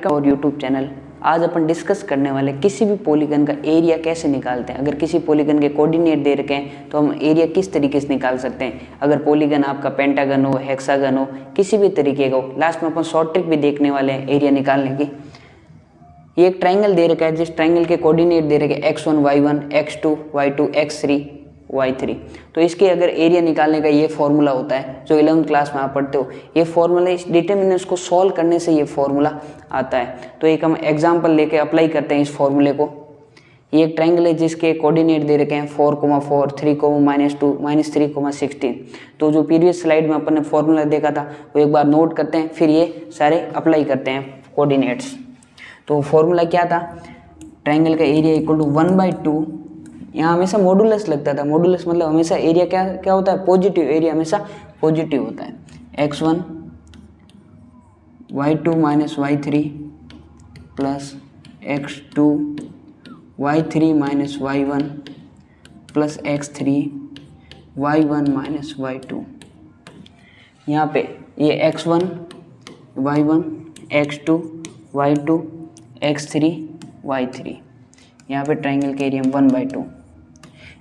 और YouTube channel. आज अपन discuss करने वाले किसी भी पॉलीगन का एरिया कैसे निकालते हैं। अगर किसी पॉलीगन के कोऑर्डिनेट दे रखे हैं तो हम एरिया किस तरीके से निकाल सकते हैं। अगर पॉलीगन आपका पेंटागन हो, हेक्सागन हो, किसी भी तरीके का हो। लास्ट में अपन शॉर्ट ट्रिक भी देखने वाले हैं एरिया निकालने की। ये एक ट्राइंगल दे रखा है, जिस ट्राइंगल के कोऑर्डिनेट दे रखे x1 y1 x2 y2 x3 y3। तो इसके अगर एरिया निकालने का ये फॉर्मूला होता है जो 11th क्लास में आप पढ़ते हो। ये फॉर्मूला, इस डिटर्मिनेंट्स को सॉल्व करने से ये फॉर्मूला आता है। तो एक हम एग्जांपल लेके अप्लाई करते हैं इस फॉर्मूले को। ये एक ट्राइंगल है जिसके कोऑर्डिनेट दे रखे हैं 4,4 3,-2 -3,16। तो जो प्रीवियस स्लाइड में अपन ने फॉर्मूला देखा था वो एक बार नोट करते हैं, फिर ये सारे अप्लाई करते हैं कोऑर्डिनेट्स। तो फॉर्मूला क्या था, ट्राइंगल का एरिया इक्वल टू 1/2। यहाँ हमेशा मॉडुलस लगता था। मॉडुलस मतलब हमेशा एरिया क्या होता है, पॉजिटिव। एरिया हमेशा पॉजिटिव होता है। x1 y2 - y3 plus x2 y3 - y1 plus x3 y1 - y2। यहाँ पे ये x1 y1 x2 y2 x3 y3। यहाँ पे ट्राइंगल के एरिया 1/2।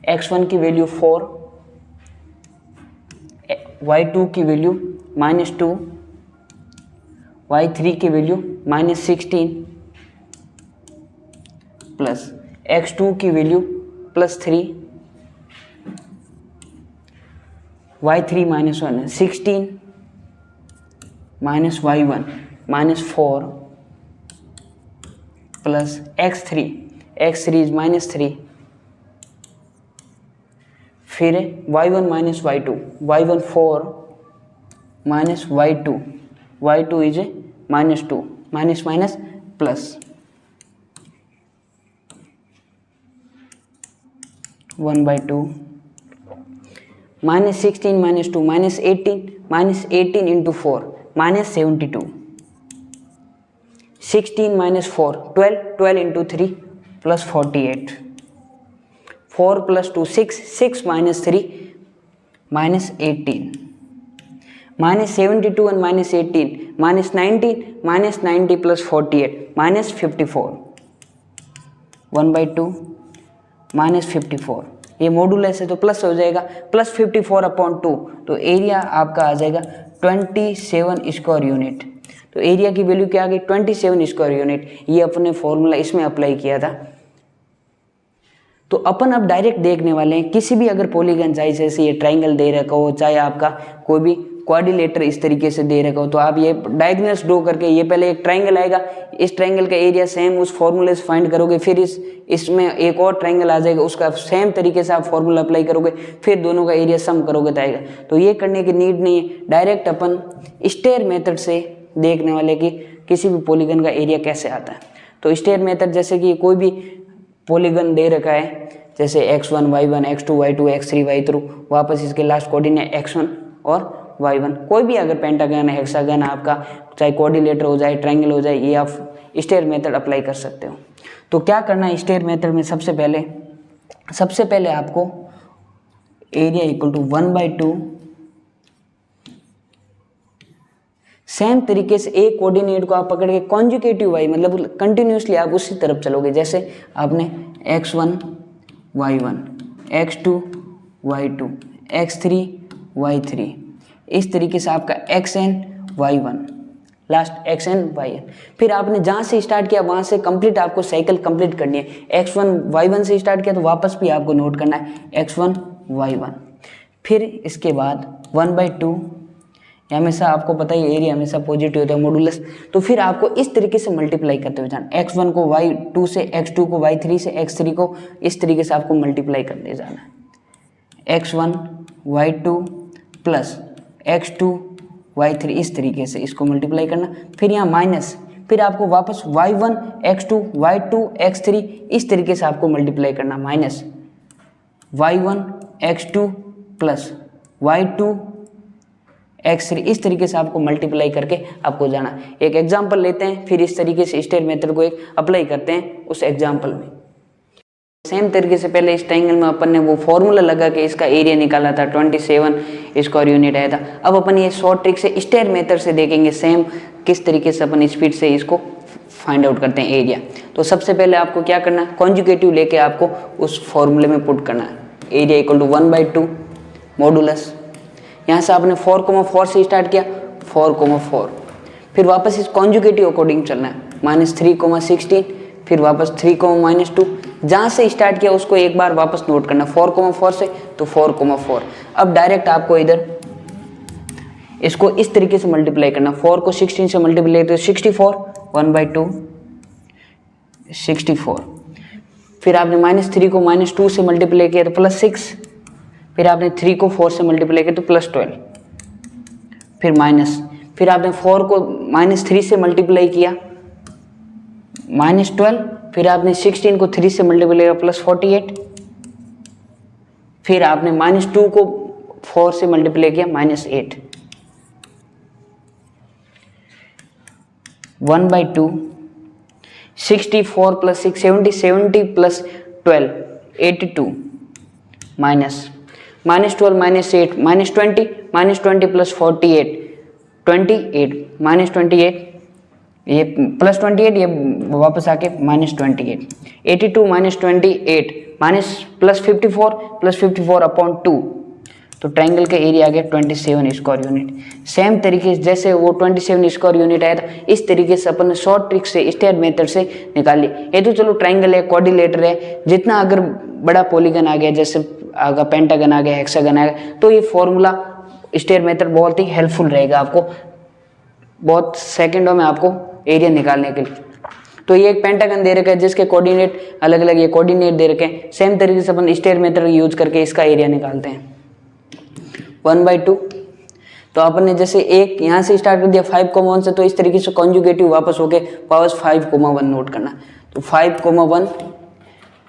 x1 की वैल्यू 4, y2 की वैल्यू -2, y3 की वैल्यू -16 प्लस x2 की value +3, y3 -1 16 y1 -4 plus x3 is -3, फिर y1 - y2 y1 4 y2 is -2 minus plus 1/2 -16 -2 -18 into 4 -72 16 - 4 12 into 3 plus 48 4 + 2 6 6 - 3 -18 -72 and -18 -90 plus 48 -54 1/2 -54। ये modulus है तो प्लस हो जाएगा, प्लस 54/2। तो एरिया आपका आ जाएगा 27 स्क्वायर यूनिट। तो एरिया की वैल्यू क्या आ गई, 27 स्क्वायर यूनिट। ये अपने फॉर्मूला इसमें अप्लाई किया था। तो अपन अब डायरेक्ट देखने वाले हैं किसी भी अगर पॉलीगन, चाहे जैसे ये ट्राइंगल दे रखा हो, चाहे आपका कोई भी क्वाड्रिलेटर इस तरीके से दे रखा हो, तो आप ये डायगोनल्स ड्रॉ करके, ये पहले एक ट्राइंगल आएगा, इस ट्राइंगल का एरिया सेम उस फॉर्मूले से फाइंड करोगे, फिर इसमें एक और ट्राइंगल आ जाएगा, उसका सेम तरीके से आप फॉर्मूला अप्लाई करोगे, फिर दोनों का एरिया सम करोगे तो आएगा। तो ये करने की नीड नहीं है, डायरेक्ट अपन स्टेयर मेथड से देखने वाले कि किसी भी पॉलीगन का एरिया कैसे आता है। तो स्टेयर मेथड, जैसे कि कोई भी पॉलीगन दे रखा है, जैसे x1 y1 x2 y2 x3 y3, वापस इसके लास्ट कोऑर्डिनेट x1 और y1। कोई भी अगर पेंटागन, हेक्सागन आपका, चाहे कोऑर्डिनेटर हो जाए, ट्राइंगल हो जाए, ये आप स्टेयर मेथड अप्लाई कर सकते हो। तो क्या करना है स्टेयर मेथड में, सबसे पहले आपको एरिया इक्वल टू 1/2। सेम तरीके से एक कोऑर्डिनेट को आप पकड़ के कॉन्जुगेटिव y, मतलब कंटिन्यूसली आप उसी तरफ चलोगे। जैसे आपने x1 y1 x2 y2 x3 y3, इस तरीके से आपका xn y1 last xn yn। फिर आपने जहाँ से स्टार्ट किया वहाँ से कंप्लीट आपको साइकिल कंप्लीट करनी है। x1 y1 से स्टार्ट किया तो वापस भी आपको नोट करना है x1 y1। फिर इसके बाद 1/2, हमेशा आपको पता ही एरिया हमेशा पॉजिटिव होता है, मॉडुलस। तो फिर आपको इस तरीके से मल्टीप्लाई करते हुए जाना, x1 को y2 से, x2 को y3 से, x3 को इस तरीके से आपको मल्टीप्लाई करते जाना है। x1 y2 plus x2 y3, इस तरीके से इसको मल्टीप्लाई करना। फिर यहाँ माइनस, फिर आपको वापस y1 x2 y2 x3 इस तरीके से आपको मल्टीप्लाई करना, minus y1 x2 plus y2 x3, इस तरीके से आपको मल्टीप्लाई करके आपको जाना। एक एग्जांपल लेते हैं, फिर इस तरीके से स्टेयर मेथड को एक अप्लाई करते हैं उस एग्जांपल में। सेम तरीके से पहले इस ट्रायंगल में अपन ने वो फॉर्मूला लगा के इसका एरिया निकाला था, 27 स्क्वायर यूनिट आया था। अब अपन ये शॉर्ट ट्रिक से स्टेयर मेथड से देखेंगे सेम किस तरीके से अपन स्पीड से इसको फाइंड आउट करते हैं एरिया। तो सबसे पहले आपको क्या करना है, कॉन्जुगेटिव लेके आपको उस फॉर्मूले में पुट करना है। एरिया इक्वल टू 1/2 मॉडुलस, यहाँ से आपने 4,4 से स्टार्ट किया, 4,4, फिर वापस इस कॉन्जुगेटिव अकॉर्डिंग चलना है, -3,16, फिर वापस 3,-2, जहाँ से स्टार्ट किया उसको एक बार वापस नोट करना, 4,4 से तो 4,4। अब डायरेक्ट आपको इधर इसको इस तरीके से मल्टीप्लाई करना, 4 को 16 से मल्टीप्लाई तो 64, 1/2 64, फिर आपने -3 को -2 से मल्टीप्लाई किया तो +6, फिर आपने 3 को 4 से मल्टीप्लाई किया तो +12, फिर माइनस, फिर आपने 4 को -3 से मल्टीप्लाई किया -12, फिर आपने 16 को 3 से मल्टीप्लाई किया +48, फिर आपने -2 को 4 से मल्टीप्लाई किया -8, 1/2 64 + 6 70, 70 + 12 82, माइनस -12 -8 -20, -20 + 48 28, -28, ये +28, ये वापस आके -28, 82 -28 +54 +54/2, तो ट्रायंगल का एरिया आ गया 27 स्क्वायर यूनिट। सेम तरीके से जैसे वो 27 स्क्वायर यूनिट आया था, इस तरीके से अपन शॉर्ट ट्रिक से स्टेयर मेथड से निकालिए। ये तो चलो ट्रायंगल है, क्वाड्रिलेटरल है, जितना अगर बड़ा पॉलीगन आ गया, जैसे आगा पेंटागन आ गया, हेक्सागन आ गया, तो ये फॉर्मूला स्टेयर मेथड बहुत ही हेल्पफुल रहेगा आपको, बहुत सेकंडों में आपको एरिया निकालने के लिए। तो ये एक पेंटागन दे रखा है जिसके कोऑर्डिनेट अलग अलग, ये कोऑर्डिनेट दे रखे हैं, सेम तरीके से अपन स्टेयर मेथड यूज करके इसका एरिया निकालते हैं। 1/2, तो अपन ने जैसे एक यहाँ से स्टार्ट कर दिया 5,1 से, तो इस तरीके से कॉन्जुगेटिव वापस होके पावर्स 5,1 नोट करना। तो 5,1,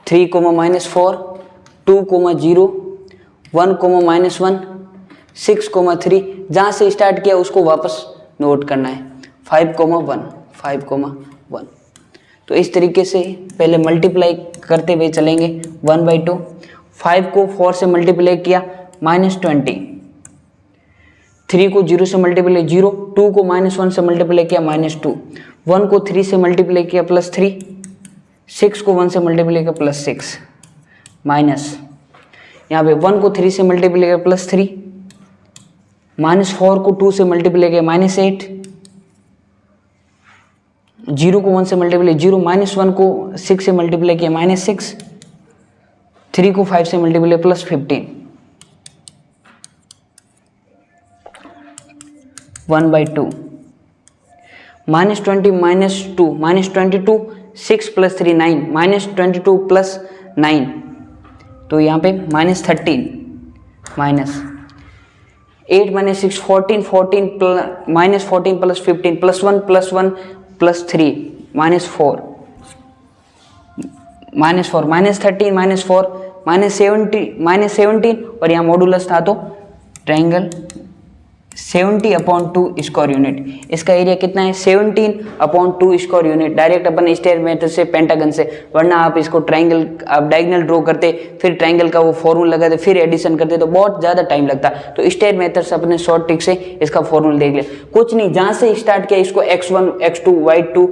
3,-4, 2,0, 1,-1, 6,3, जहाँ से स्टार्ट किया उसको वापस नोट करना है, 5,1, 5,1। तो इस तरीके से पहले मल्टीप्लाई करते हुए चलेंगे। 1/2, 5 को 4 से मल्टीप्लाई किया -20, 3 को 0 से मल्टीप्लाई 0, 2 को -1 से मल्टीप्लाई किया -2, 1 को 3 से मल्टीप्लाई किया +3, 6 को 1 से मल्टीप्लाई किया +6, माइनस यहाँ पे 1 को 3 से मल्टीप्लाई किया +3, -4 को 2 से मल्टीप्लाई किया -8, 0 को 1 से मल्टीप्लाई 0, -1 को 6 से मल्टीप्लाई किया -6, 3 को 5 से मल्टीप्लाई +15, 1/2, -20 -2, -22, 6 + 3 9, -22 + 9, तो यहाँ पे -13, -8 -6 14, 14 -14 + 15 +1 +1 +3 -4, -4 -13 -4 -17 और यहाँ मॉडुलस था तो ट्रायंगल 70/2 स्क्वायर यूनिट। इसका एरिया कितना है 17/2 स्क्वायर यूनिट। डायरेक्ट अपन स्टेयर मेथड से पेंटागन से, वरना आप इसको ट्रायंगल आप डायगोनल ड्रॉ करते, फिर ट्रायंगल का वो फॉर्मूला लगाते, फिर एडिशन करते तो बहुत ज़्यादा टाइम लगता। तो स्टेयर मेथड से अपने शॉर्ट ट्रिक से इसका फॉर्मूला देख लिया। कुछ नहीं, जहाँ से स्टार्ट किया इसको x1 x2 y2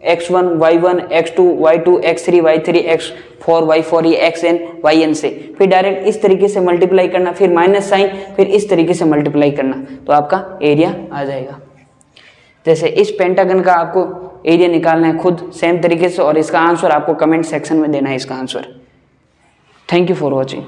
x1 y1 x2 y2 x3 y3 x4 y4 ये xn yn से, फिर डायरेक्ट इस तरीके से मल्टीप्लाई करना, फिर माइनस साइन, फिर इस तरीके से मल्टीप्लाई करना, तो आपका एरिया आ जाएगा। जैसे इस पेंटागन का आपको एरिया निकालना है खुद सेम तरीके से, और इसका आंसर आपको कमेंट सेक्शन में देना है इसका answer. Thank you for watching.